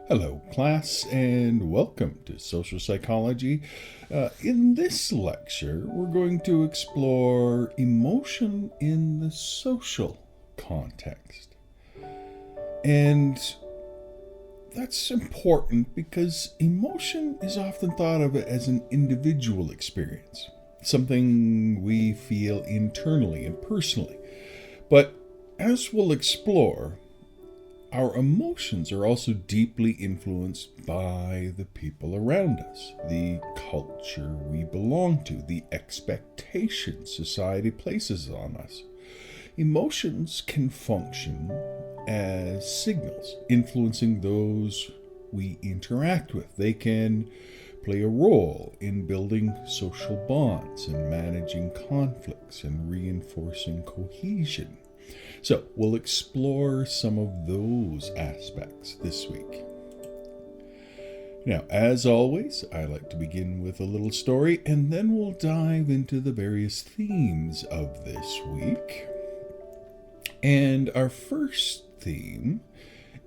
Hello, class, and welcome to Social Psychology. In this lecture, we're going to explore emotion in the social context. And that's important because emotion is often thought of as an individual experience, something we feel internally and personally. But as we'll explore, our emotions are also deeply influenced by the people around us, the culture we belong to, the expectations society places on us. Emotions can function as signals, influencing those we interact with. They can play a role in building social bonds and managing conflicts and reinforcing cohesion. So, we'll explore some of those aspects this week. Now, as always, I like to begin with a little story and then we'll dive into the various themes of this week. And our first theme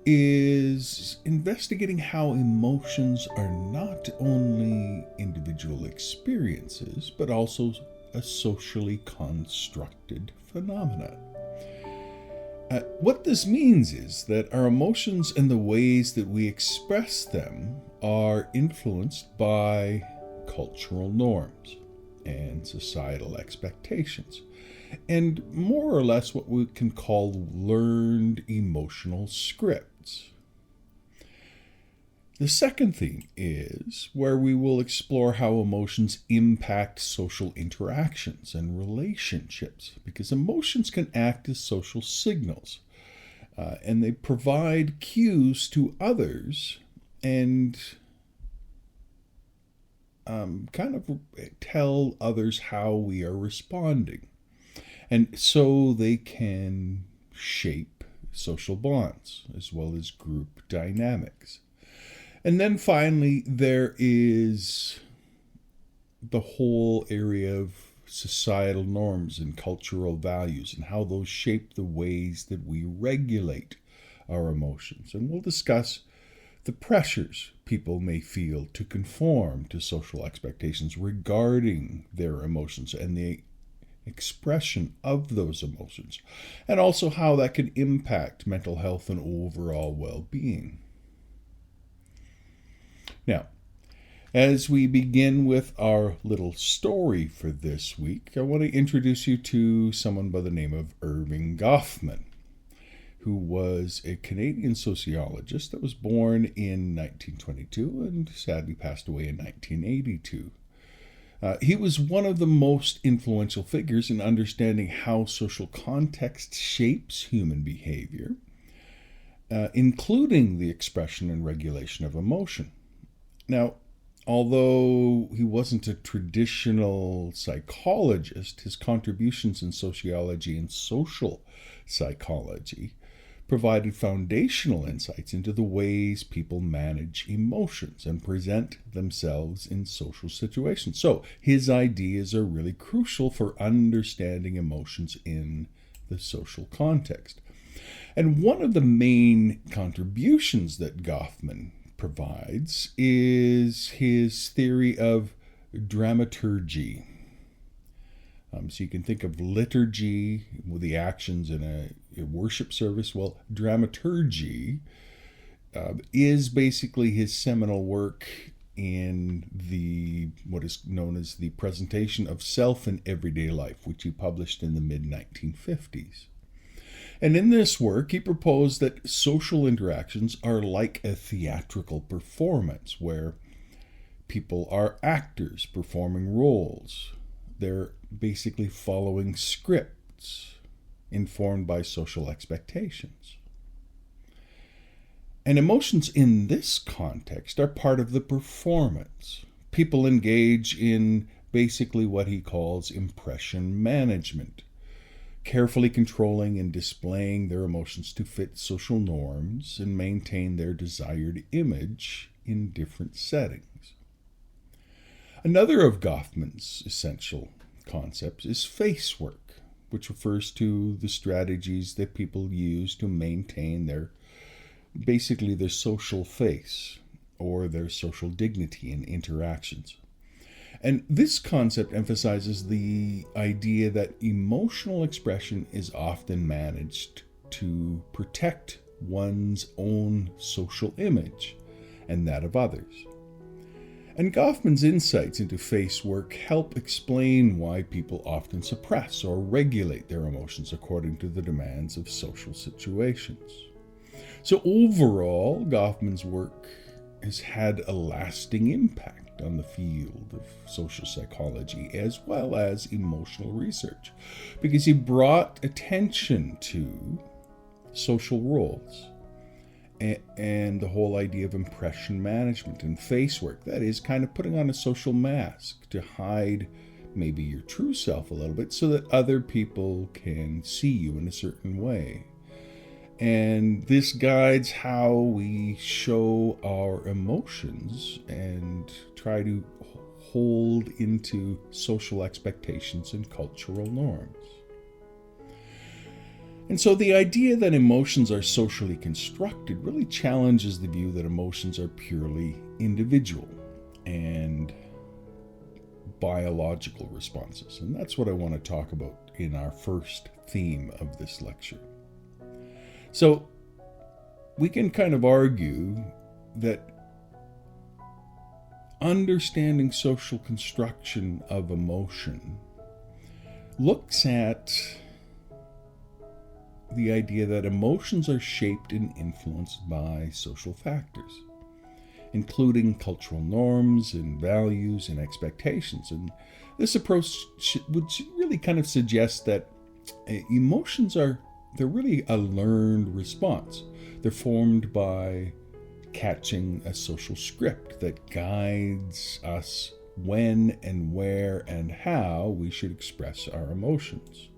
is investigating how emotions are not only individual experiences, but also a socially constructed phenomenon. What this means is that our emotions and the ways that we express them are influenced by cultural norms and societal expectations, and more or less what we can call learned emotional scripts. The second theme is where we will explore how emotions impact social interactions and relationships, because emotions can act as social signals and they provide cues to others and kind of tell others how we are responding. And so they can shape social bonds as well as group dynamics. And then finally, there is the whole area of societal norms and cultural values and how those shape the ways that we regulate our emotions. And we'll discuss the pressures people may feel to conform to social expectations regarding their emotions and the expression of those emotions, and also how that can impact mental health and overall well-being. Now, as we begin with our little story for this week, I want to introduce you to someone by the name of Erving Goffman, who was a Canadian sociologist that was born in 1922 and sadly passed away in 1982. He was one of the most influential figures in understanding how social context shapes human behavior, including the expression and regulation of emotion. Now, although he wasn't a traditional psychologist, his contributions in sociology and social psychology provided foundational insights into the ways people manage emotions and present themselves in social situations. So his ideas are really crucial for understanding emotions in the social context. And one of the main contributions that Goffman provides is his theory of dramaturgy. So you can think of liturgy with the actions in a worship service. Well, dramaturgy is basically his seminal work in what is known as the presentation of self in everyday life, which he published in the mid-1950s. And in this work, he proposed that social interactions are like a theatrical performance where people are actors performing roles. They're basically following scripts informed by social expectations. And emotions in this context are part of the performance. People engage in basically what he calls impression management, carefully controlling and displaying their emotions to fit social norms and maintain their desired image in different settings. Another of Goffman's essential concepts is face work, which refers to the strategies that people use to maintain their basically their social face or their social dignity in interactions. And this concept emphasizes the idea that emotional expression is often managed to protect one's own social image and that of others. And Goffman's insights into face work help explain why people often suppress or regulate their emotions according to the demands of social situations. So overall, Goffman's work has had a lasting impact on the field of social psychology as well as emotional research, because he brought attention to social roles and the whole idea of impression management and face work. That is, kind of putting on a social mask to hide maybe your true self a little bit so that other people can see you in a certain way. And this guides how we show our emotions and try to hold into social expectations and cultural norms. And so the idea that emotions are socially constructed really challenges the view that emotions are purely individual and biological responses. And that's what I want to talk about in our first theme of this lecture. So we can kind of argue that understanding social construction of emotion looks at the idea that emotions are shaped and influenced by social factors, including cultural norms and values and expectations. And this approach would really kind of suggest that emotions they're really a learned response. They're formed by catching a social script that guides us when and where and how we should express our emotions.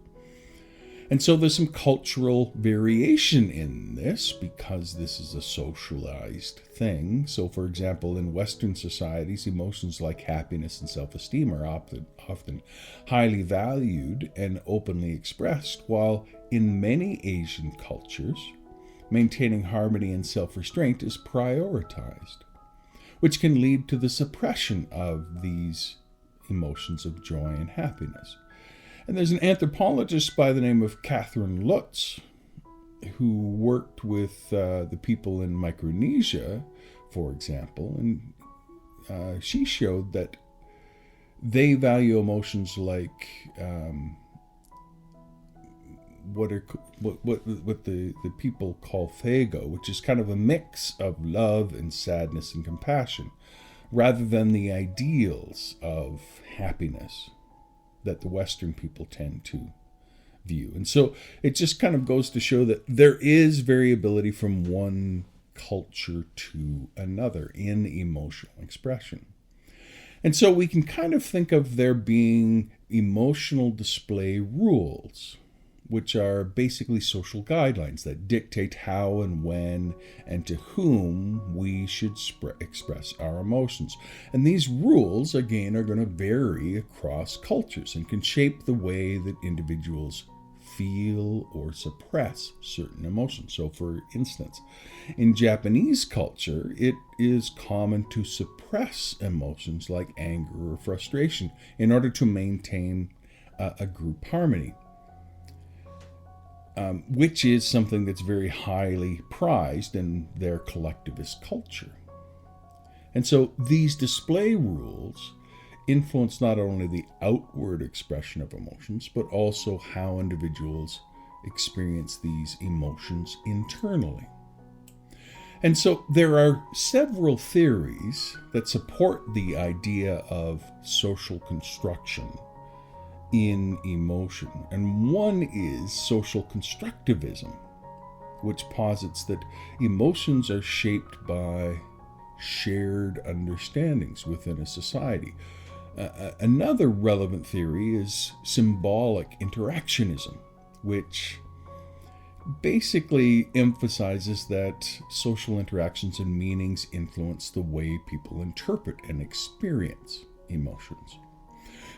And so there's some cultural variation in this because this is a socialized thing. So, for example, in Western societies, emotions like happiness and self-esteem are often highly valued and openly expressed, while in many Asian cultures, maintaining harmony and self-restraint is prioritized, which can lead to the suppression of these emotions of joy and happiness. And there's an anthropologist by the name of Catherine Lutz who worked with the people in Micronesia, for example, and she showed that they value emotions like what the people call fago, which is kind of a mix of love and sadness and compassion, rather than the ideals of happiness that the Western people tend to view. And so it just kind of goes to show that there is variability from one culture to another in emotional expression. And so we can kind of think of there being emotional display rules, which are basically social guidelines that dictate how and when and to whom we should express our emotions. And these rules, again, are going to vary across cultures and can shape the way that individuals feel or suppress certain emotions. So, for instance, in Japanese culture, it is common to suppress emotions like anger or frustration in order to maintain a group harmony. Which is something that's very highly prized in their collectivist culture. And so these display rules influence not only the outward expression of emotions, but also how individuals experience these emotions internally. And so there are several theories that support the idea of social construction in emotion. And one is social constructivism, which posits that emotions are shaped by shared understandings within a society. Another relevant theory is symbolic interactionism, which basically emphasizes that social interactions and meanings influence the way people interpret and experience emotions.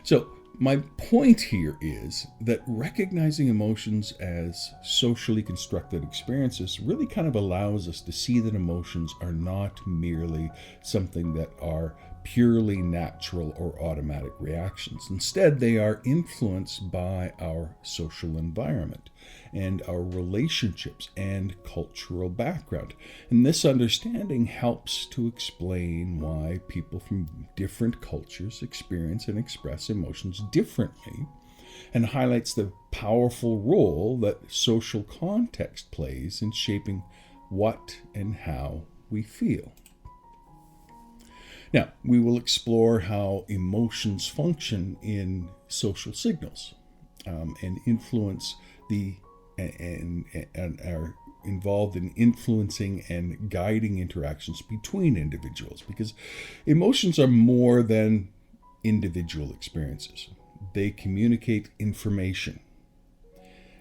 So My point here is that recognizing emotions as socially constructed experiences really kind of allows us to see that emotions are not merely something that are purely natural or automatic reactions. Instead, they are influenced by our social environment and our relationships and cultural background. And this understanding helps to explain why people from different cultures experience and express emotions differently, and highlights the powerful role that social context plays in shaping what and how we feel. Now, we will explore how emotions function in social signals and influence and are involved in influencing and guiding interactions between individuals, because emotions are more than individual experiences. They communicate information,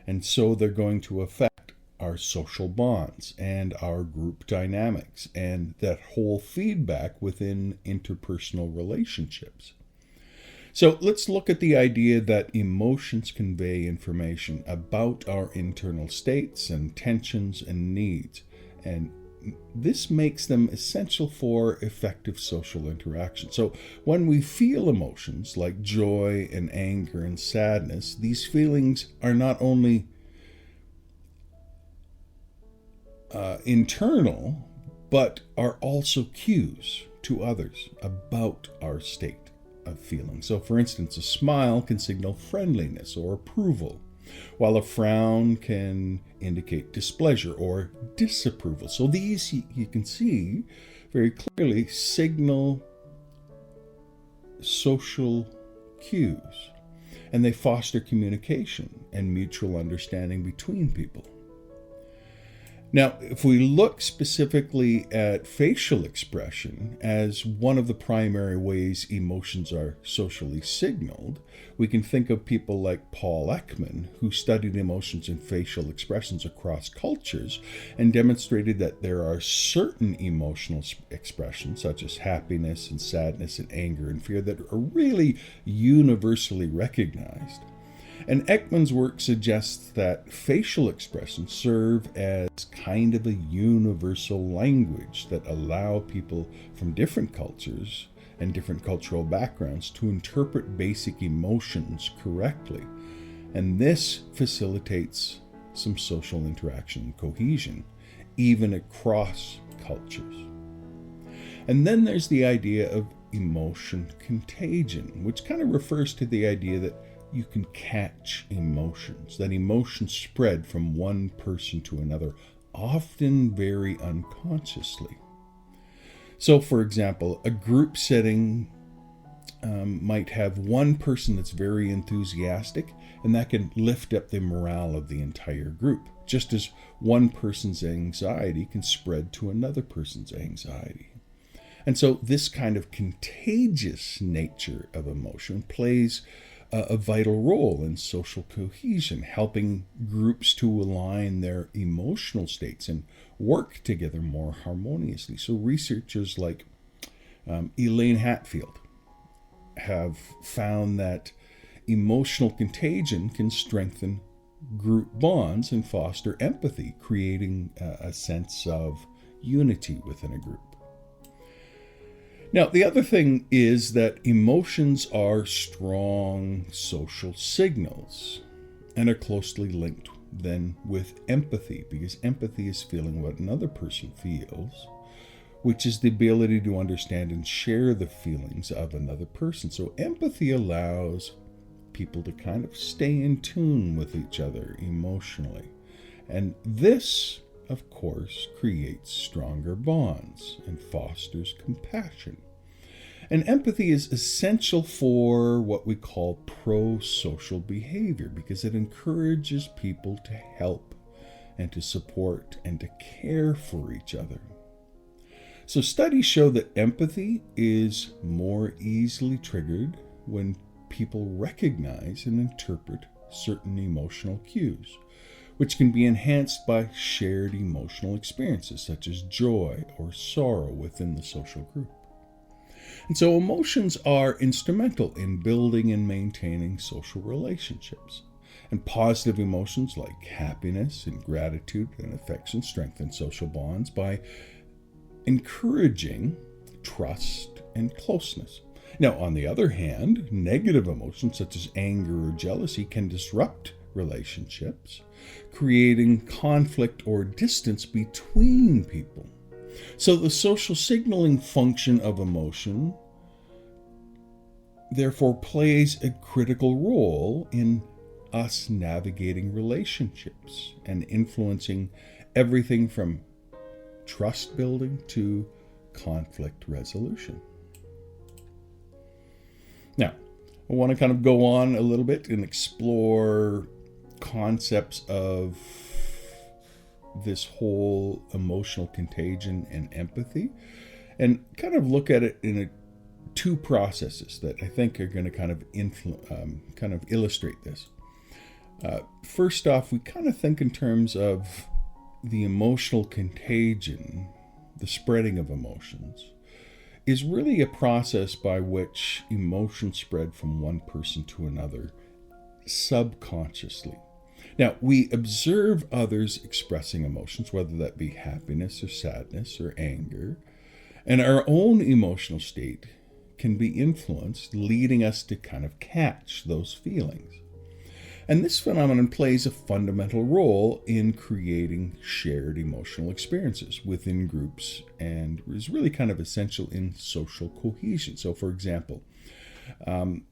and so they're going to affect our social bonds and our group dynamics and that whole feedback within interpersonal relationships. So let's look at the idea that emotions convey information about our internal states and tensions and needs, and this makes them essential for effective social interaction. So when we feel emotions like joy and anger and sadness, these feelings are not only internal, but are also cues to others about our state of feeling. So, for instance, a smile can signal friendliness or approval, while a frown can indicate displeasure or disapproval. So these, you can see very clearly, signal social cues, and they foster communication and mutual understanding between people. Now, if we look specifically at facial expression as one of the primary ways emotions are socially signaled, we can think of people like Paul Ekman, who studied emotions and facial expressions across cultures and demonstrated that there are certain emotional expressions, such as happiness and sadness and anger and fear, that are really universally recognized. And Ekman's work suggests that facial expressions serve as kind of a universal language that allow people from different cultures and different cultural backgrounds to interpret basic emotions correctly. And this facilitates some social interaction and cohesion, even across cultures. And then there's the idea of emotion contagion, which kind of refers to the idea that you can catch emotions, that emotions spread from one person to another, often very unconsciously. So, for example, a group setting might have one person that's very enthusiastic, and that can lift up the morale of the entire group, just as one person's anxiety can spread to another person's anxiety. And so this kind of contagious nature of emotion plays a vital role in social cohesion, helping groups to align their emotional states and work together more harmoniously. So researchers like Elaine Hatfield have found that emotional contagion can strengthen group bonds and foster empathy, creating a sense of unity within a group. Now, the other thing is that emotions are strong social signals and are closely linked then with empathy, because empathy is feeling what another person feels, which is the ability to understand and share the feelings of another person. So empathy allows people to kind of stay in tune with each other emotionally. And this, of course, creates stronger bonds and fosters compassion. And empathy is essential for what we call pro-social behavior, because it encourages people to help and to support and to care for each other. So studies show that empathy is more easily triggered when people recognize and interpret certain emotional cues, which can be enhanced by shared emotional experiences such as joy or sorrow within the social group. And so emotions are instrumental in building and maintaining social relationships. And positive emotions like happiness and gratitude and affection strengthen social bonds by encouraging trust and closeness. Now, on the other hand, negative emotions such as anger or jealousy can disrupt relationships, creating conflict or distance between people. So the social signaling function of emotion therefore plays a critical role in us navigating relationships and influencing everything from trust building to conflict resolution. Now, I want to kind of go on a little bit and explore concepts of this whole emotional contagion and empathy, and kind of look at it in two processes that I think are going to kind of illustrate this. First off, we kind of think in terms of the emotional contagion, the spreading of emotions, is really a process by which emotions spread from one person to another subconsciously. Now, we observe others expressing emotions, whether that be happiness or sadness or anger, and our own emotional state can be influenced, leading us to kind of catch those feelings. And this phenomenon plays a fundamental role in creating shared emotional experiences within groups and is really kind of essential in social cohesion. So, for example, an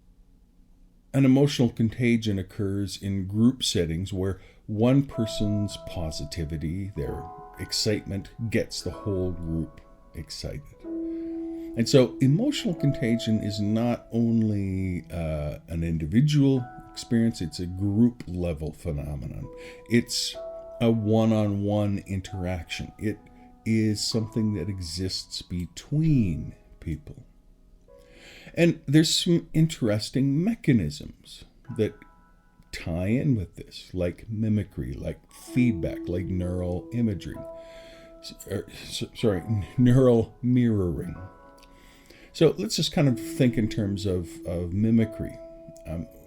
emotional contagion occurs in group settings where one person's positivity, their excitement, gets the whole group excited. And so emotional contagion is not only an individual experience, it's a group level phenomenon. It's a one-on-one interaction. It is something that exists between people. And there's some interesting mechanisms that tie in with this, like mimicry, like feedback, like neural mirroring. So let's just kind of think in terms of mimicry.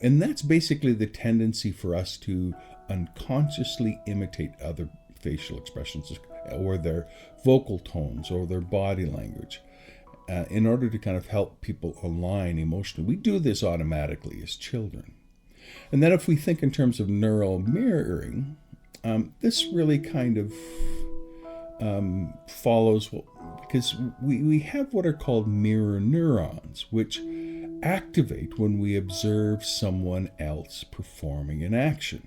And that's basically the tendency for us to unconsciously imitate other facial expressions or their vocal tones or their body language in order to kind of help people align emotionally. We do this automatically as children. And then if we think in terms of neural mirroring, this really kind of follows, because we have what are called mirror neurons, which activate when we observe someone else performing an action.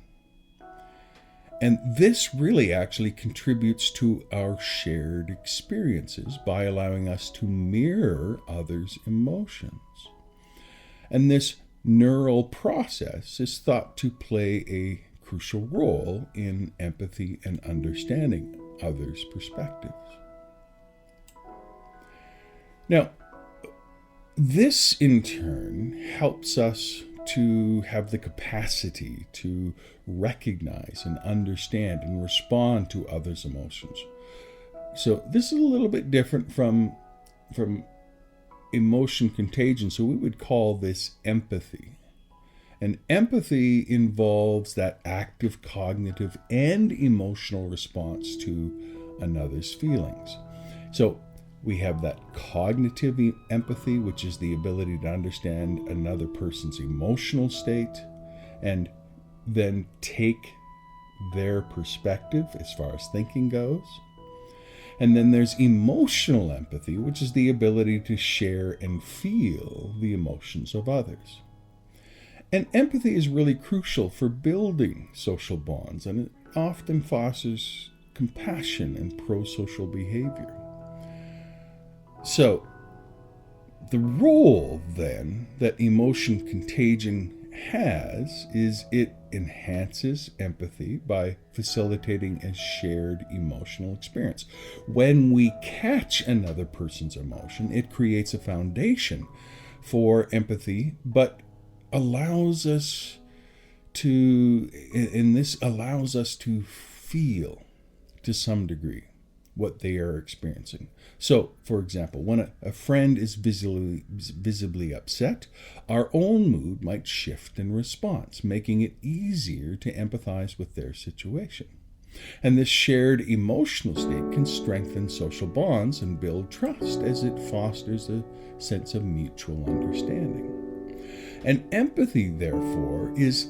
And this really actually contributes to our shared experiences by allowing us to mirror others' emotions. And this neural process is thought to play a crucial role in empathy and understanding others' perspectives. Now, this in turn helps us to have the capacity to recognize and understand and respond to others' emotions. So this is a little bit different from emotion contagion. So we would call this empathy. And empathy involves that active cognitive and emotional response to another's feelings. So we have that cognitive empathy, which is the ability to understand another person's emotional state and then take their perspective as far as thinking goes. And then there's emotional empathy, which is the ability to share and feel the emotions of others. And empathy is really crucial for building social bonds, and it often fosters compassion and pro-social behavior. So, the role then that emotion contagion has is it enhances empathy by facilitating a shared emotional experience. When we catch another person's emotion, it creates a foundation for empathy, but allows us to feel to some degree what they are experiencing. So, for example, when a friend is visibly upset, our own mood might shift in response, making it easier to empathize with their situation. And this shared emotional state can strengthen social bonds and build trust as it fosters a sense of mutual understanding. And empathy, therefore, is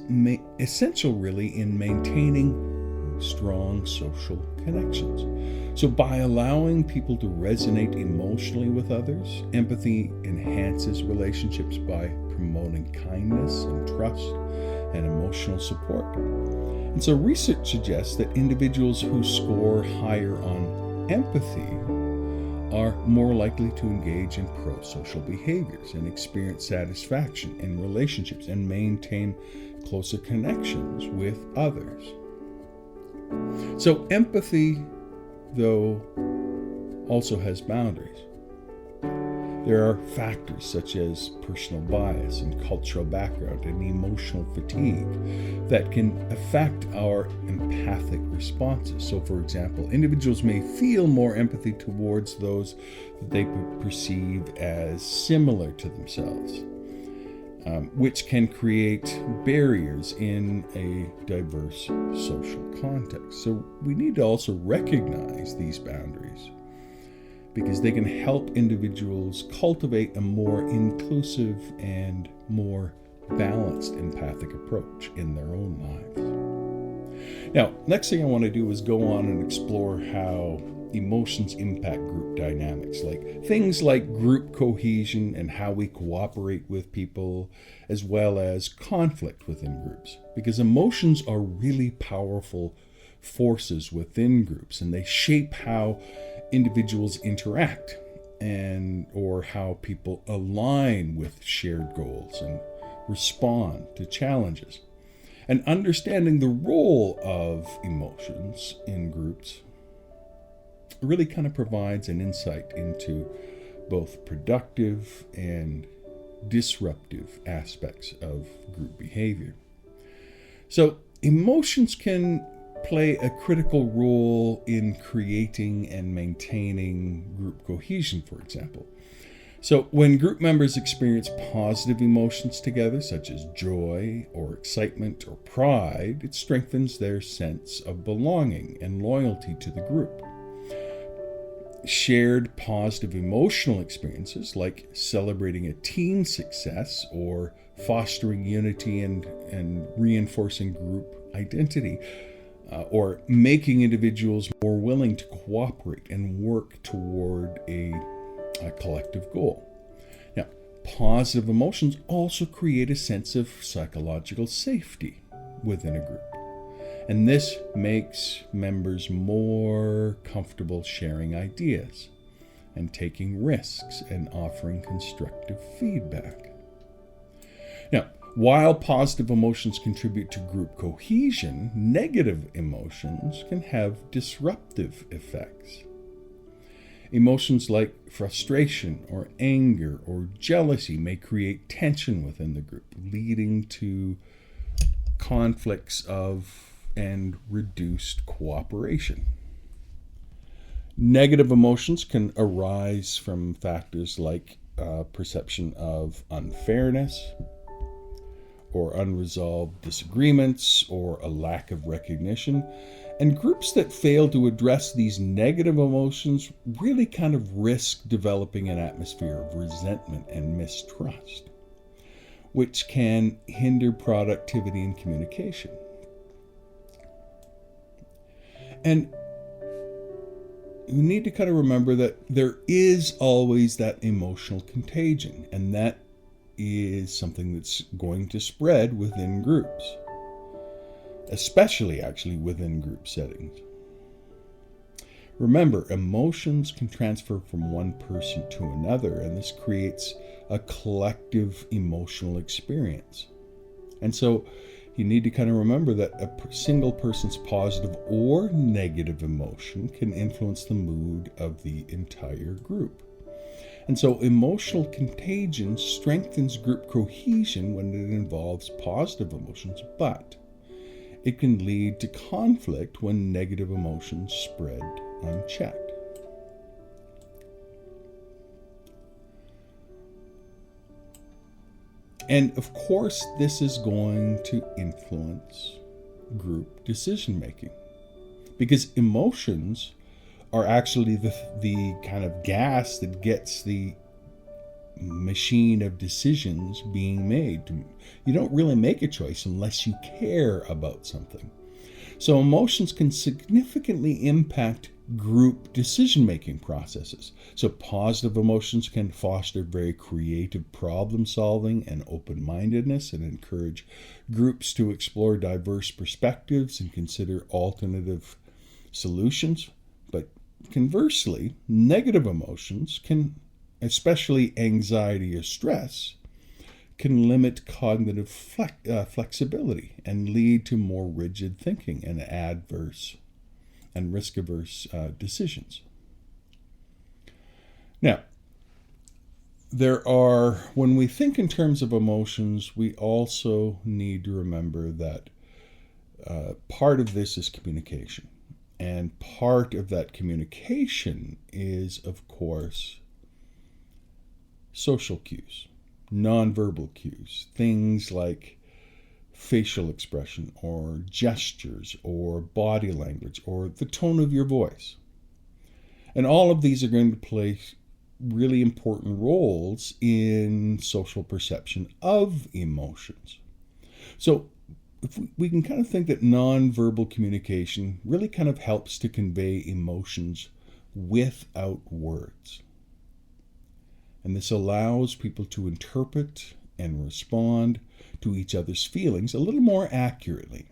essential really in maintaining strong social connections. So by allowing people to resonate emotionally with others, empathy enhances relationships by promoting kindness and trust and emotional support. And so research suggests that individuals who score higher on empathy are more likely to engage in pro-social behaviors and experience satisfaction in relationships and maintain closer connections with others. So empathy, though, also has boundaries. There are factors such as personal bias and cultural background and emotional fatigue that can affect our empathic responses. So, for example, individuals may feel more empathy towards those that they perceive as similar to themselves, which can create barriers in a diverse social context. So we need to also recognize these boundaries because they can help individuals cultivate a more inclusive and more balanced empathic approach in their own lives. Now, next thing I want to do is go on and explore how emotions impact group dynamics, like things like group cohesion and how we cooperate with people, as well as conflict within groups. Because emotions are really powerful forces within groups, and they shape how individuals interact and or how people align with shared goals and respond to challenges. And understanding the role of emotions in groups really kind of provides an insight into both productive and disruptive aspects of group behavior. So emotions can play a critical role in creating and maintaining group cohesion, for example. So when group members experience positive emotions together, such as joy or excitement or pride, it strengthens their sense of belonging and loyalty to the group. Shared positive emotional experiences like celebrating a team success or fostering unity and reinforcing group identity, or making individuals more willing to cooperate and work toward a collective goal. Now, positive emotions also create a sense of psychological safety within a group. And this makes members more comfortable sharing ideas and taking risks and offering constructive feedback. Now, while positive emotions contribute to group cohesion, negative emotions can have disruptive effects. Emotions like frustration or anger or jealousy may create tension within the group, leading to conflicts and reduced cooperation. Negative emotions can arise from factors like perception of unfairness or unresolved disagreements or a lack of recognition. And groups that fail to address these negative emotions really kind of risk developing an atmosphere of resentment and mistrust, which can hinder productivity and communication. And you need to kind of remember that there is always that emotional contagion, and that is something that's going to spread within groups, especially actually within group settings. Remember, emotions can transfer from one person to another, and this creates a collective emotional experience. And so you need to kind of remember that a single person's positive or negative emotion can influence the mood of the entire group. And so emotional contagion strengthens group cohesion when it involves positive emotions, but it can lead to conflict when negative emotions spread unchecked. And of course, this is going to influence group decision making, because emotions are actually the kind of gas that gets the machine of decisions being made. You don't really make a choice unless you care about something. So emotions can significantly impact group decision-making processes. So positive emotions can foster very creative problem solving and open-mindedness, and encourage groups to explore diverse perspectives and consider alternative solutions. But conversely, negative emotions can, especially anxiety or stress, can limit cognitive flexibility and lead to more rigid thinking and adverse and risk-averse decisions. Now, when we think in terms of emotions, we also need to remember that part of this is communication. And part of that communication is, of course, social cues, nonverbal cues, things like facial expression or gestures or body language or the tone of your voice. And all of these are going to play really important roles in social perception of emotions. So if we can kind of think that nonverbal communication really kind of helps to convey emotions without words. And this allows people to interpret and respond to each other's feelings a little more accurately.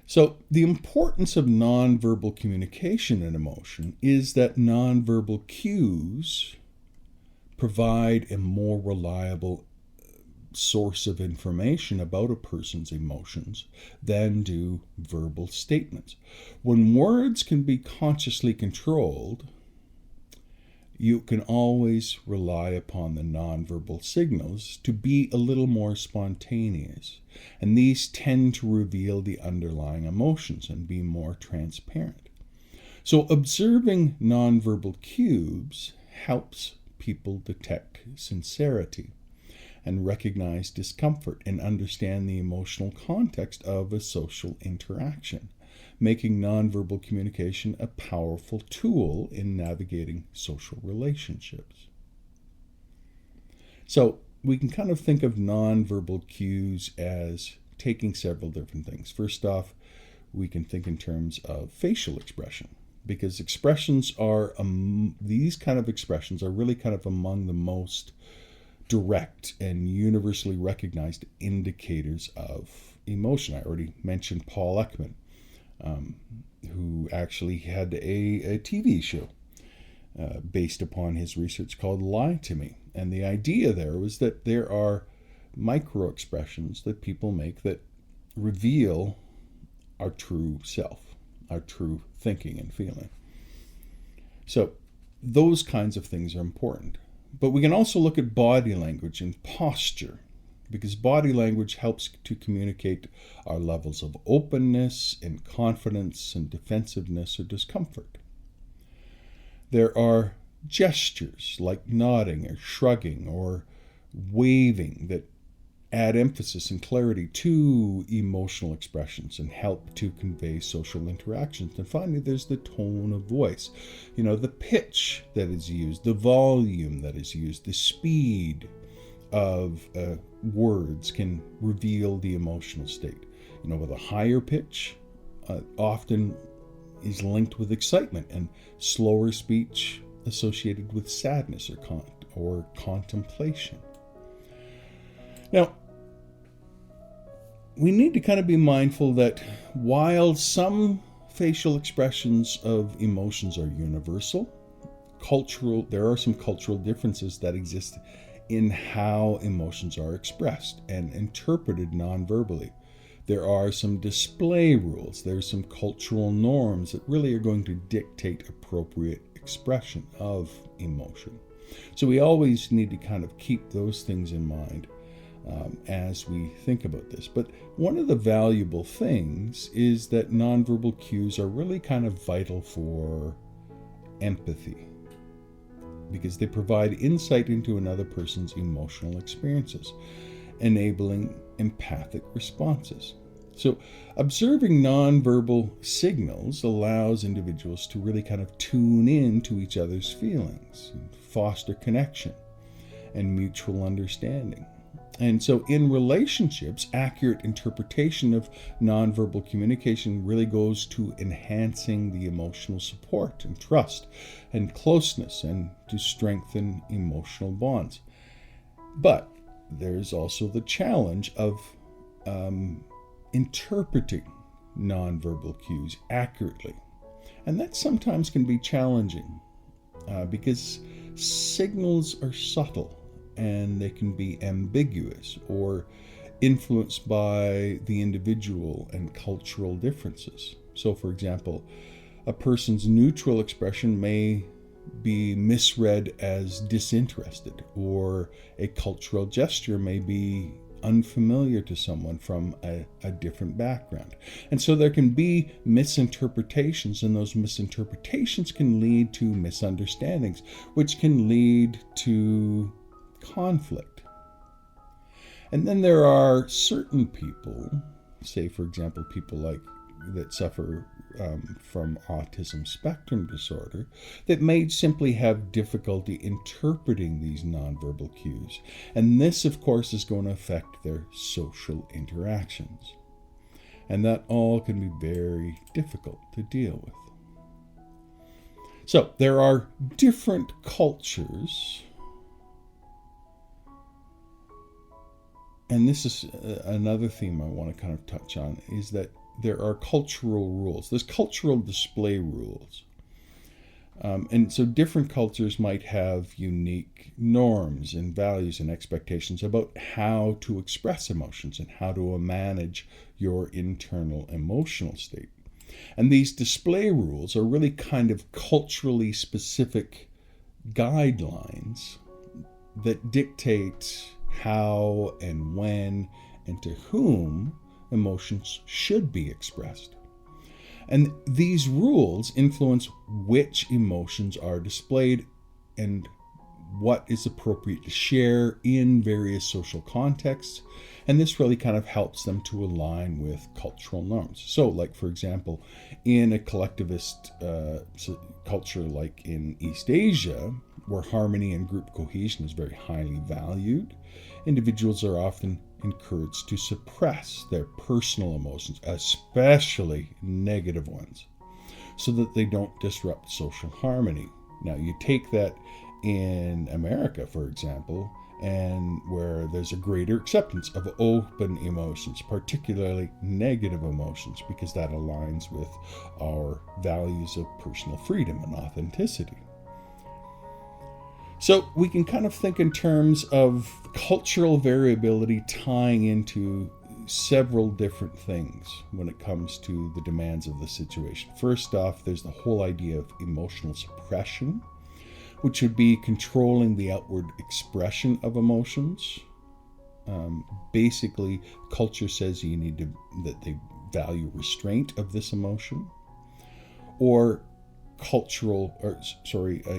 So the importance of nonverbal communication and emotion is that nonverbal cues provide a more reliable source of information about a person's emotions than do verbal statements. When words can be consciously controlled, you can always rely upon the nonverbal signals to be a little more spontaneous, and these tend to reveal the underlying emotions and be more transparent. So observing nonverbal cues helps people detect sincerity and recognize discomfort and understand the emotional context of a social interaction, making nonverbal communication a powerful tool in navigating social relationships. So we can kind of think of nonverbal cues as taking several different things. First off, we can think in terms of facial expression, because these kind of expressions are really kind of among the most direct and universally recognized indicators of emotion. I already mentioned Paul Ekman, who actually had a TV show based upon his research called Lie to Me. And the idea there was that there are micro expressions that people make that reveal our true self, our true thinking and feeling. So those kinds of things are important. But we can also look at body language and posture, because body language helps to communicate our levels of openness and confidence and defensiveness or discomfort. There are gestures like nodding or shrugging or waving that add emphasis and clarity to emotional expressions and help to convey social interactions. And finally, there's the tone of voice. The pitch that is used, the volume that is used, the speed of words can reveal the emotional state. With a higher pitch, often is linked with excitement, and slower speech associated with sadness or contemplation. Now, we need to kind of be mindful that while some facial expressions of emotions are universal, there are some cultural differences that exist in how emotions are expressed and interpreted non-verbally. There are some display rules, there's some cultural norms that really are going to dictate appropriate expression of emotion. So we always need to kind of keep those things in mind as we think about this. But one of the valuable things is that nonverbal cues are really kind of vital for empathy, because they provide insight into another person's emotional experiences, enabling empathic responses. So observing nonverbal signals allows individuals to really kind of tune in to each other's feelings, foster connection and mutual understanding. And so in relationships, accurate interpretation of nonverbal communication really goes to enhancing the emotional support and trust and closeness and to strengthen emotional bonds. But there's also the challenge of interpreting nonverbal cues accurately. And that sometimes can be challenging because signals are subtle and they can be ambiguous or influenced by the individual and cultural differences. So, for example, a person's neutral expression may be misread as disinterested, or a cultural gesture may be unfamiliar to someone from a different background. And so there can be misinterpretations, and those misinterpretations can lead to misunderstandings, which can lead to conflict. And then there are certain people, say for example people that suffer from autism spectrum disorder, that may simply have difficulty interpreting these nonverbal cues. And this, of course, is going to affect their social interactions. And that all can be very difficult to deal with. So there are different cultures. And this is another theme I want to kind of touch on, is that there are cultural rules. There's cultural display rules. And so different cultures might have unique norms and values and expectations about how to express emotions and how to manage your internal emotional state. And these display rules are really kind of culturally specific guidelines that dictate how and when and to whom emotions should be expressed. And these rules influence which emotions are displayed and what is appropriate to share in various social contexts. And this really kind of helps them to align with cultural norms. So, like, for example, in a collectivist culture like in East Asia, where harmony and group cohesion is very highly valued, individuals are often encouraged to suppress their personal emotions, especially negative ones, so that they don't disrupt social harmony. Now, you take that in America, for example, and where there's a greater acceptance of open emotions, particularly negative emotions, because that aligns with our values of personal freedom and authenticity. So we can kind of think in terms of cultural variability tying into several different things when it comes to the demands of the situation. First off, there's the whole idea of emotional suppression, which would be controlling the outward expression of emotions. Basically, culture says that they value restraint of this emotion, or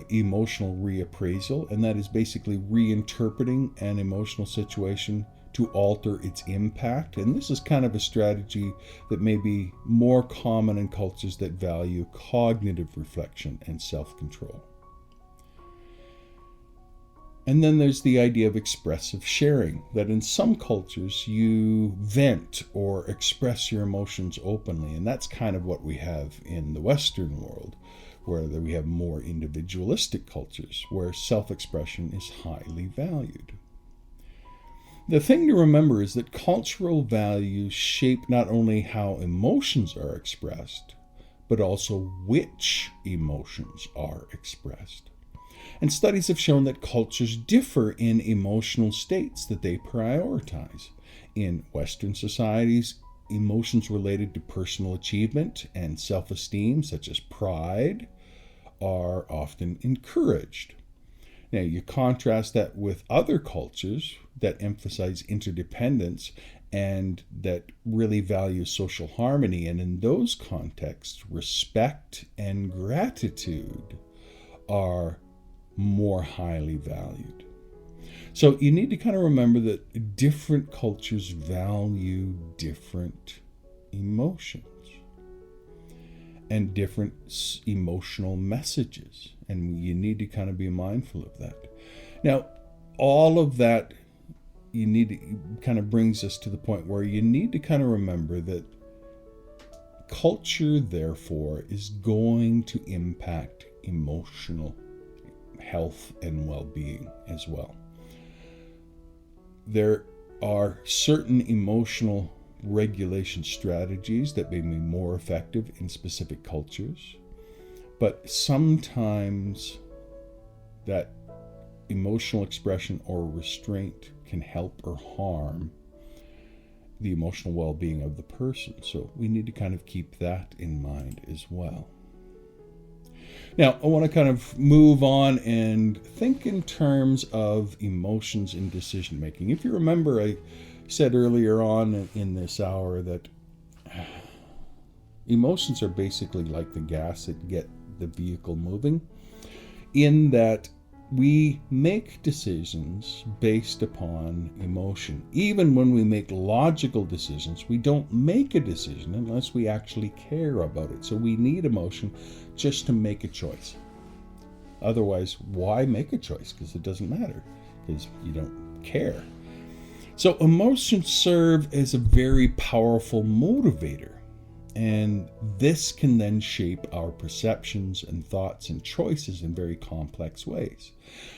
emotional reappraisal, and that is basically reinterpreting an emotional situation to alter its impact. And this is kind of a strategy that may be more common in cultures that value cognitive reflection and self-control. And then there's the idea of expressive sharing, that in some cultures you vent or express your emotions openly, and that's kind of what we have in the Western world, where we have more individualistic cultures where self-expression is highly valued. The thing to remember is that cultural values shape not only how emotions are expressed, but also which emotions are expressed. And studies have shown that cultures differ in emotional states that they prioritize. In Western societies, emotions related to personal achievement and self-esteem, such as pride, are often encouraged. Now, you contrast that with other cultures that emphasize interdependence and that really value social harmony. And in those contexts, respect and gratitude are more highly valued. So you need to kind of remember that different cultures value different emotions and different emotional messages. And you need to kind of be mindful of that. Now, all of that kind of brings us to the point where you need to kind of remember that culture, therefore, is going to impact emotional health and well-being as well. There are certain emotional regulation strategies that may be more effective in specific cultures, but sometimes that emotional expression or restraint can help or harm the emotional well-being of the person. So we need to kind of keep that in mind as well. Now, I want to kind of move on and think in terms of emotions in decision making. If you remember, I said earlier on in this hour that emotions are basically like the gas that get the vehicle moving, in that we make decisions based upon emotion. Even when we make logical decisions, we don't make a decision unless we actually care about it. So we need emotion just to make a choice. Otherwise, why make a choice? Because it doesn't matter, because you don't care. So emotions serve as a very powerful motivator. And this can then shape our perceptions and thoughts and choices in very complex ways.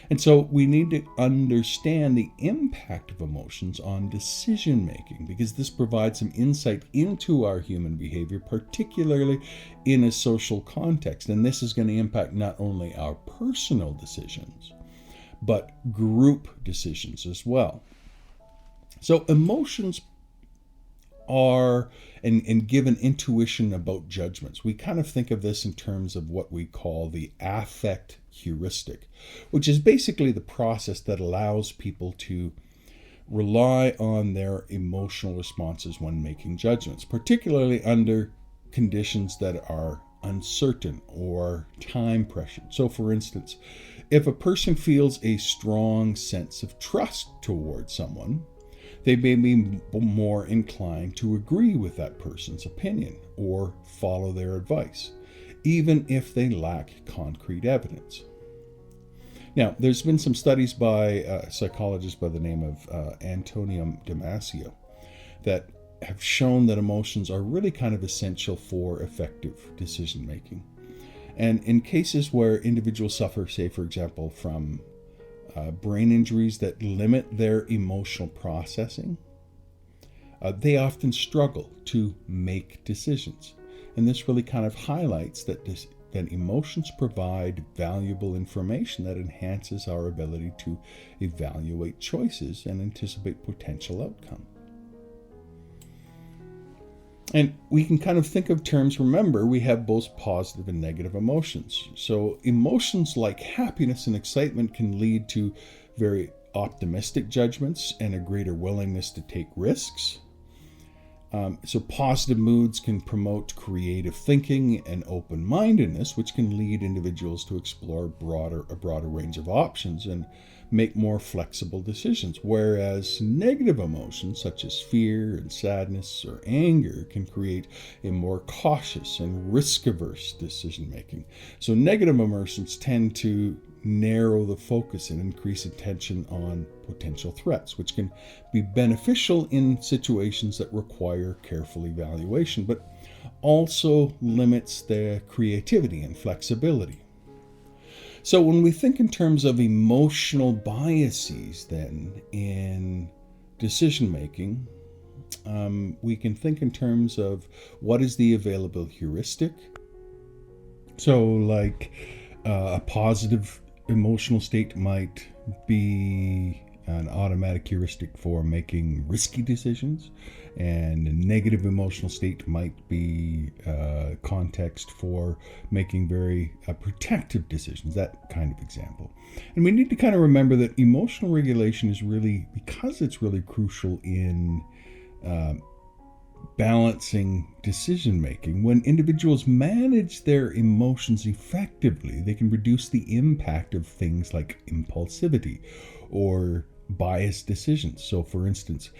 And so we need to understand the impact of emotions on decision making, because this provides some insight into our human behavior, particularly in a social context. And this is going to impact not only our personal decisions, but group decisions as well. So emotions are and give an intuition about judgments. We kind of think of this in terms of what we call the affect heuristic, which is basically the process that allows people to rely on their emotional responses when making judgments, particularly under conditions that are uncertain or time pressured. So for instance, if a person feels a strong sense of trust towards someone, they may be more inclined to agree with that person's opinion or follow their advice, even if they lack concrete evidence. Now, there's been some studies by a psychologist by the name of Antonio Damasio that have shown that emotions are really kind of essential for effective decision making. And in cases where individuals suffer, say, for example, from brain injuries that limit their emotional processing, they often struggle to make decisions. And this really kind of highlights that emotions provide valuable information that enhances our ability to evaluate choices and anticipate potential outcome. And we can kind of think of terms, remember, we have both positive and negative emotions. So emotions like happiness and excitement can lead to very optimistic judgments and a greater willingness to take risks. So positive moods can promote creative thinking and open-mindedness, which can lead individuals to explore a broader range of options and make more flexible decisions, whereas negative emotions such as fear and sadness or anger can create a more cautious and risk-averse decision-making. So negative emotions tend to narrow the focus and increase attention on potential threats, which can be beneficial in situations that require careful evaluation, but also limits the creativity and flexibility. So when we think in terms of emotional biases then in decision making, we can think in terms of what is the available heuristic. So like a positive emotional state might be an automatic heuristic for making risky decisions, and a negative emotional state might be context for making very protective decisions, that kind of example. And we need to kind of remember that emotional regulation is really, because it's really crucial in balancing decision making. When individuals manage their emotions effectively, they can reduce the impact of things like impulsivity or biased decisions. So, for instance,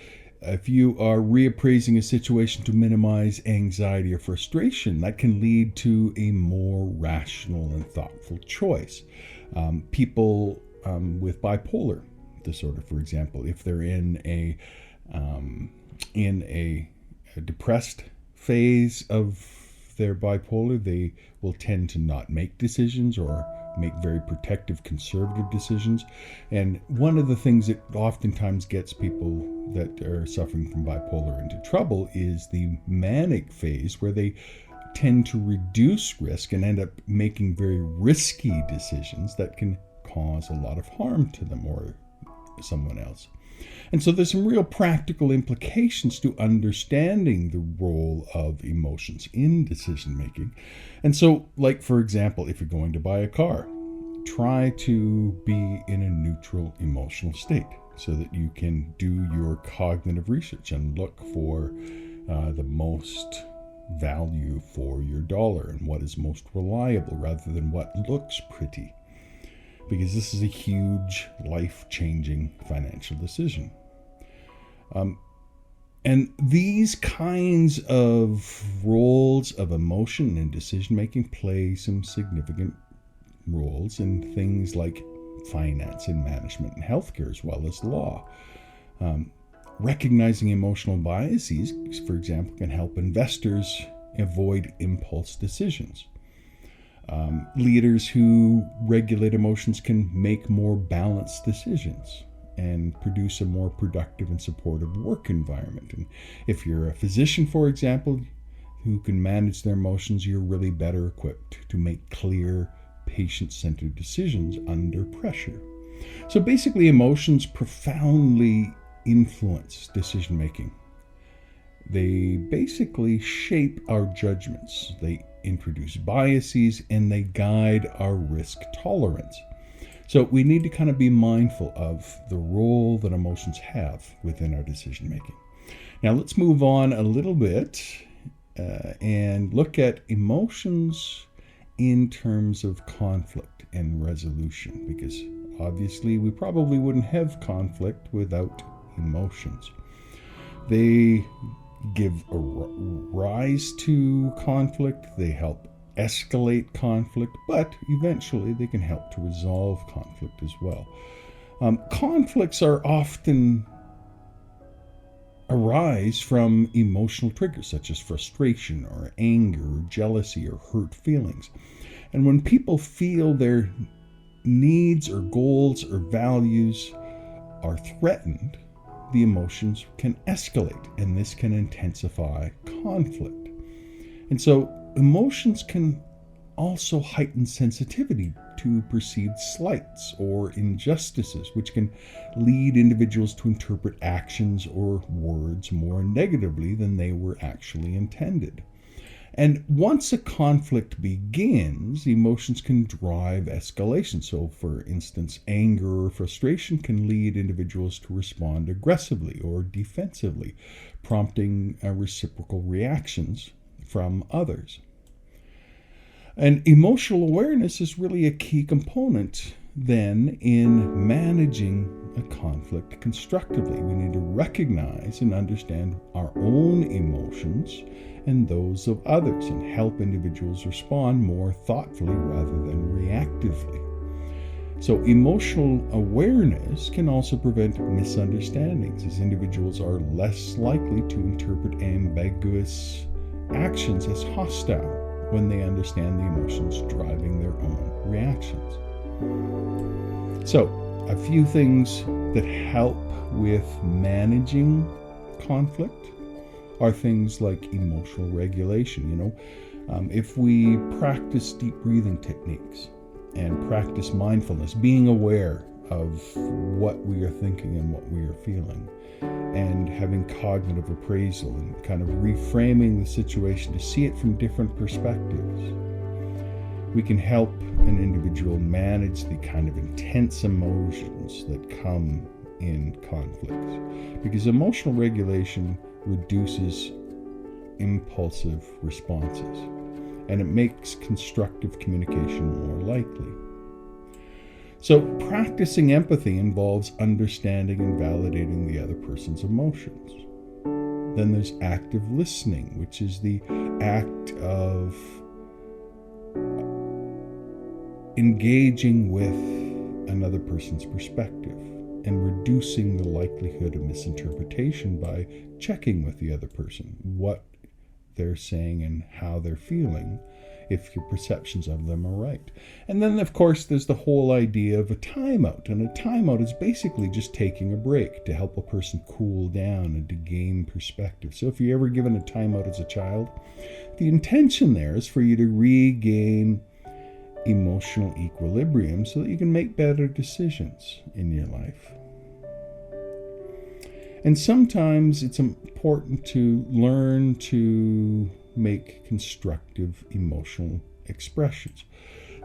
if you are reappraising a situation to minimize anxiety or frustration, that can lead to a more rational and thoughtful choice. People with bipolar disorder, for example, if they're in a depressed phase of their bipolar, they will tend to not make decisions or make very protective, conservative decisions. And one of the things that oftentimes gets people that are suffering from bipolar into trouble is the manic phase, where they tend to reduce risk and end up making very risky decisions that can cause a lot of harm to them or someone else. And so there's some real practical implications to understanding the role of emotions in decision making. And so, like, for example, if you're going to buy a car, try to be in a neutral emotional state so that you can do your cognitive research and look for the most value for your dollar and what is most reliable rather than what looks pretty. Because this is a huge, life-changing financial decision. And these kinds of roles of emotion and decision-making play some significant roles in things like finance and management and healthcare, as well as law. Recognizing emotional biases, for example, can help investors avoid impulse decisions. Leaders who regulate emotions can make more balanced decisions and produce a more productive and supportive work environment. And if you're a physician, for example, who can manage their emotions, you're really better equipped to make clear, patient-centered decisions under pressure. So basically, emotions profoundly influence decision-making. They basically shape our judgments. They introduce biases and they guide our risk tolerance. So we need to kind of be mindful of the role that emotions have within our decision making. Now let's move on a little bit and look at emotions in terms of conflict and resolution, because obviously we probably wouldn't have conflict without emotions. They give a rise to conflict, they help escalate conflict, but eventually they can help to resolve conflict as well. Conflicts are often arise from emotional triggers such as frustration or anger or jealousy or hurt feelings. And when people feel their needs or goals or values are threatened, the emotions can escalate, and this can intensify conflict. And so emotions can also heighten sensitivity to perceived slights or injustices, which can lead individuals to interpret actions or words more negatively than they were actually intended. And once a conflict begins, emotions can drive escalation. So, for instance, anger or frustration can lead individuals to respond aggressively or defensively, prompting reciprocal reactions from others. And emotional awareness is really a key component then in managing a conflict constructively. We need to recognize and understand our own emotions and those of others and help individuals respond more thoughtfully rather than reactively. So emotional awareness can also prevent misunderstandings, as individuals are less likely to interpret ambiguous actions as hostile when they understand the emotions driving their own reactions. So, a few things that help with managing conflict are things like emotional regulation. If we practice deep breathing techniques and practice mindfulness, being aware of what we are thinking and what we are feeling, and having cognitive appraisal and kind of reframing the situation to see it from different perspectives, we can help an individual manage the kind of intense emotions that come in conflict. Because emotional regulation reduces impulsive responses, and it makes constructive communication more likely. So practicing empathy involves understanding and validating the other person's emotions. Then there's active listening, which is the act of engaging with another person's perspective and reducing the likelihood of misinterpretation by checking with the other person what they're saying and how they're feeling, if your perceptions of them are right. And then, of course, there's the whole idea of a timeout. And a timeout is basically just taking a break to help a person cool down and to gain perspective. So if you're ever given a timeout as a child, the intention there is for you to regain emotional equilibrium so that you can make better decisions in your life. And sometimes it's important to learn to make constructive emotional expressions.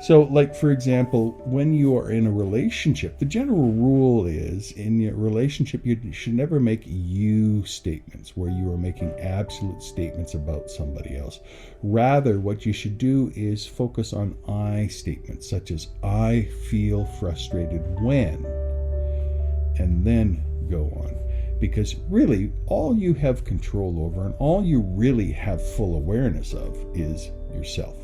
So, like, for example, when you are in a relationship, the general rule is in your relationship, you should never make you statements where you are making absolute statements about somebody else. Rather, what you should do is focus on I statements, such as I feel frustrated when, and then go on. Because really, all you have control over and all you really have full awareness of is yourself.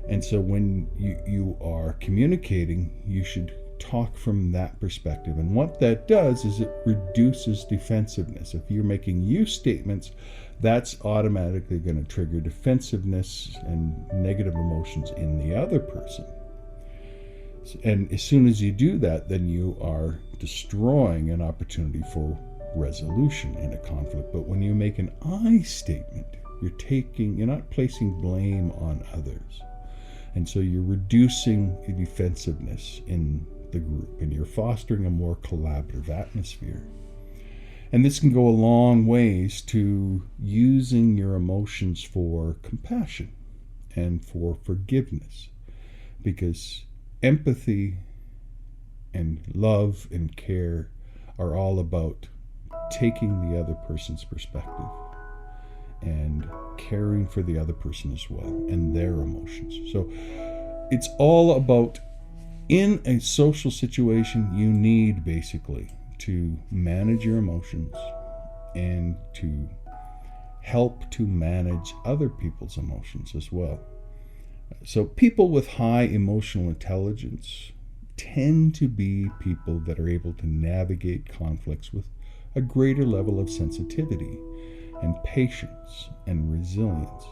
And so when you are communicating, you should talk from that perspective. And what that does is it reduces defensiveness. If you're making you statements, that's automatically going to trigger defensiveness and negative emotions in the other person. And as soon as you do that, then you are destroying an opportunity for resolution in a conflict. But when you make an I statement, you're not placing blame on others. And so you're reducing the defensiveness in the group, and you're fostering a more collaborative atmosphere. And this can go a long ways to using your emotions for compassion and for forgiveness, because empathy and love and care are all about taking the other person's perspective and caring for the other person as well and their emotions. So it's all about, in a social situation, you need basically to manage your emotions and to help to manage other people's emotions as well. So people with high emotional intelligence tend to be people that are able to navigate conflicts with a greater level of sensitivity and patience and resilience.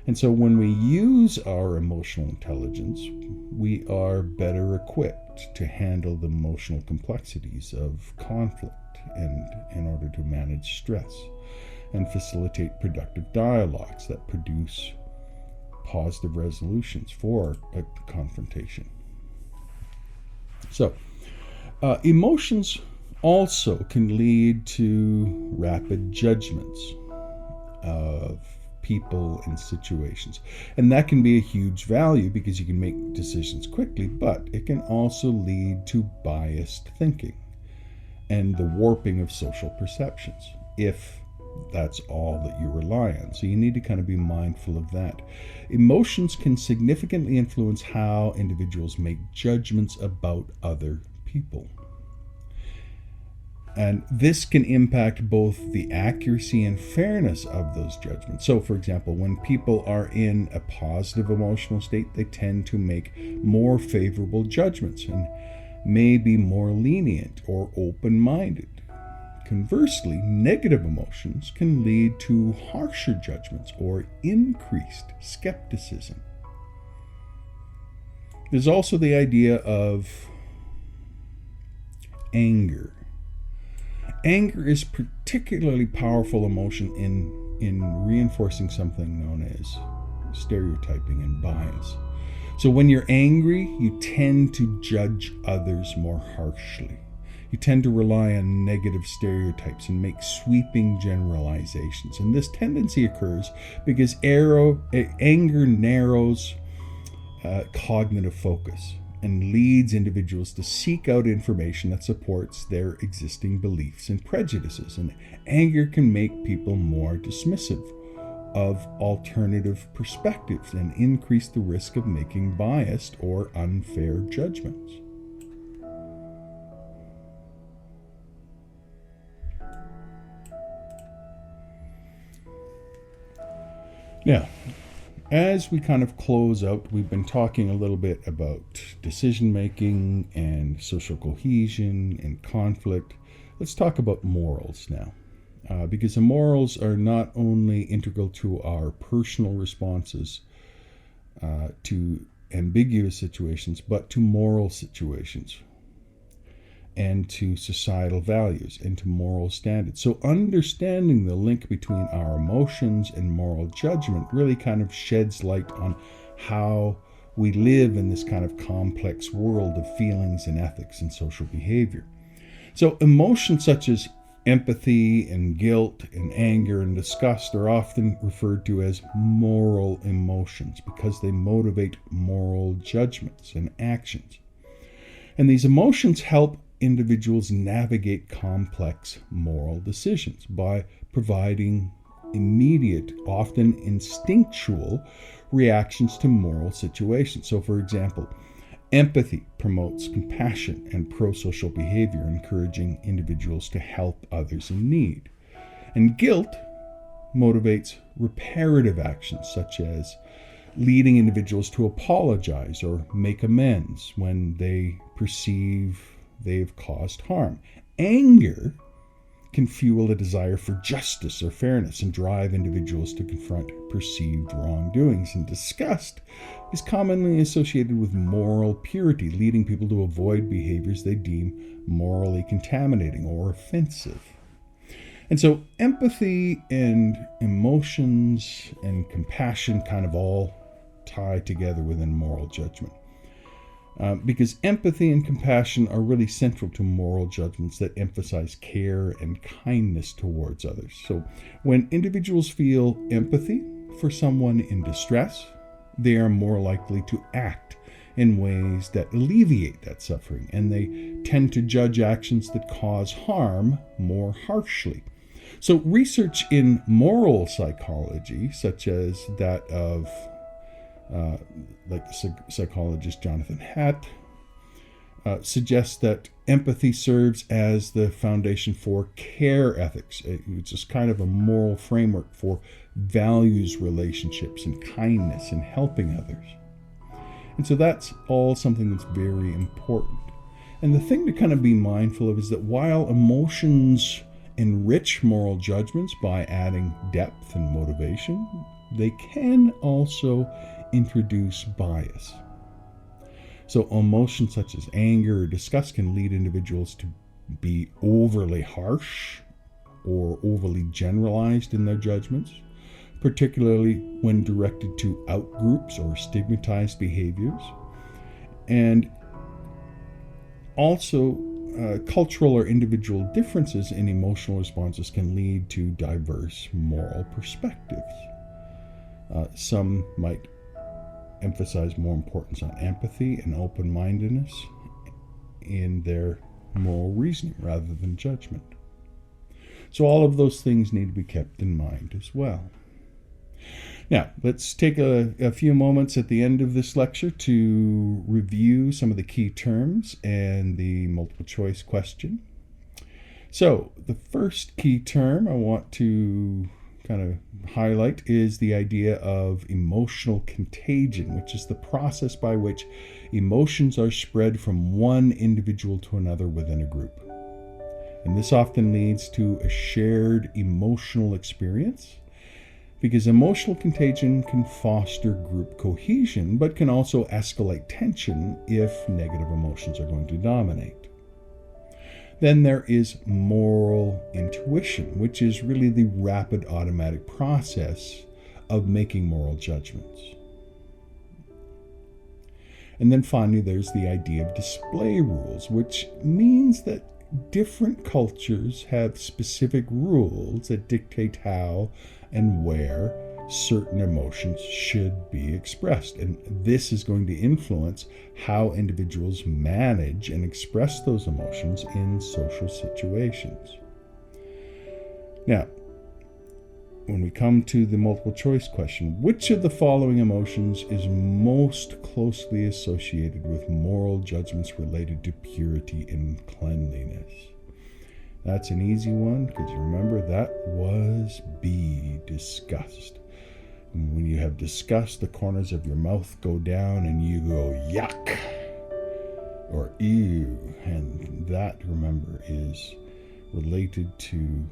And so when we use our emotional intelligence, we are better equipped to handle the emotional complexities of conflict and in order to manage stress and facilitate productive dialogues that produce positive resolutions for a confrontation. So, emotions also can lead to rapid judgments of people and situations. And that can be a huge value because you can make decisions quickly, but it can also lead to biased thinking and the warping of social perceptions, if that's all that you rely on. So you need to kind of be mindful of that. Emotions can significantly influence how individuals make judgments about other people. And this can impact both the accuracy and fairness of those judgments. So, for example, when people are in a positive emotional state, they tend to make more favorable judgments and may be more lenient or open-minded. Conversely, negative emotions can lead to harsher judgments or increased skepticism. There's also the idea of anger. Anger is particularly powerful emotion in reinforcing something known as stereotyping and bias. So when you're angry, you tend to judge others more harshly. You tend to rely on negative stereotypes and make sweeping generalizations. And this tendency occurs because anger narrows cognitive focus. and leads individuals to seek out information that supports their existing beliefs and prejudices. And anger can make people more dismissive of alternative perspectives and increase the risk of making biased or unfair judgments. Now, as we kind of close out, we've been talking a little bit about decision making and social cohesion and conflict. Let's talk about morals now, because the morals are not only integral to our personal responses to ambiguous situations, but to moral situations and to societal values and to moral standards. So understanding the link between our emotions and moral judgment really kind of sheds light on how we live in this kind of complex world of feelings and ethics and social behavior. So emotions such as empathy and guilt and anger and disgust are often referred to as moral emotions because they motivate moral judgments and actions. And these emotions help individuals navigate complex moral decisions by providing immediate, often instinctual reactions to moral situations. So, for example, empathy promotes compassion and pro-social behavior, encouraging individuals to help others in need. And guilt motivates reparative actions, such as leading individuals to apologize or make amends when they perceive they've caused harm. Anger can fuel a desire for justice or fairness and drive individuals to confront perceived wrongdoings. And disgust is commonly associated with moral purity, leading people to avoid behaviors they deem morally contaminating or offensive. And so empathy and emotions and compassion kind of all tie together within moral judgment. Because empathy and compassion are really central to moral judgments that emphasize care and kindness towards others. So when individuals feel empathy for someone in distress, they are more likely to act in ways that alleviate that suffering, and they tend to judge actions that cause harm more harshly. So research in moral psychology, such as that of like the psychologist Jonathan Haidt, suggests that empathy serves as the foundation for care ethics. It's just kind of a moral framework for values relationships and kindness and helping others. And so that's all something that's very important. And the thing to kind of be mindful of is that while emotions enrich moral judgments by adding depth and motivation, they can also introduce bias. So emotions such as anger or disgust can lead individuals to be overly harsh or overly generalized in their judgments, particularly when directed to outgroups or stigmatized behaviors. And also, cultural or individual differences in emotional responses can lead to diverse moral perspectives. Some might emphasize more importance on empathy and open-mindedness in their moral reasoning rather than judgment. So all of those things need to be kept in mind as well. Now, let's take a few moments at the end of this lecture to review some of the key terms and the multiple choice question. So the first key term I want to kind of highlight is the idea of emotional contagion, which is the process by which emotions are spread from one individual to another within a group. And this often leads to a shared emotional experience, because emotional contagion can foster group cohesion, but can also escalate tension if negative emotions are going to dominate. Then there is moral intuition, which is really the rapid automatic process of making moral judgments. And then finally, there's the idea of display rules, which means that different cultures have specific rules that dictate how and where certain emotions should be expressed. And this is going to influence how individuals manage and express those emotions in social situations. Now, when we come to the multiple choice question, which of the following emotions is most closely associated with moral judgments related to purity and cleanliness? That's an easy one, because you remember that was B, disgust. And when you have disgust, the corners of your mouth go down and you go yuck or ew. And that, remember, is related to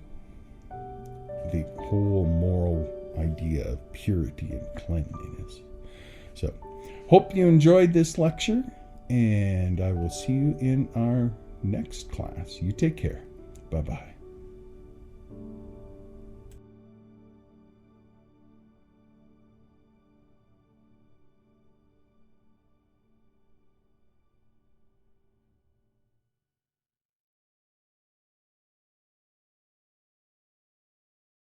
the whole moral idea of purity and cleanliness. So, hope you enjoyed this lecture, and I will see you in our next class. You take care. Bye-bye.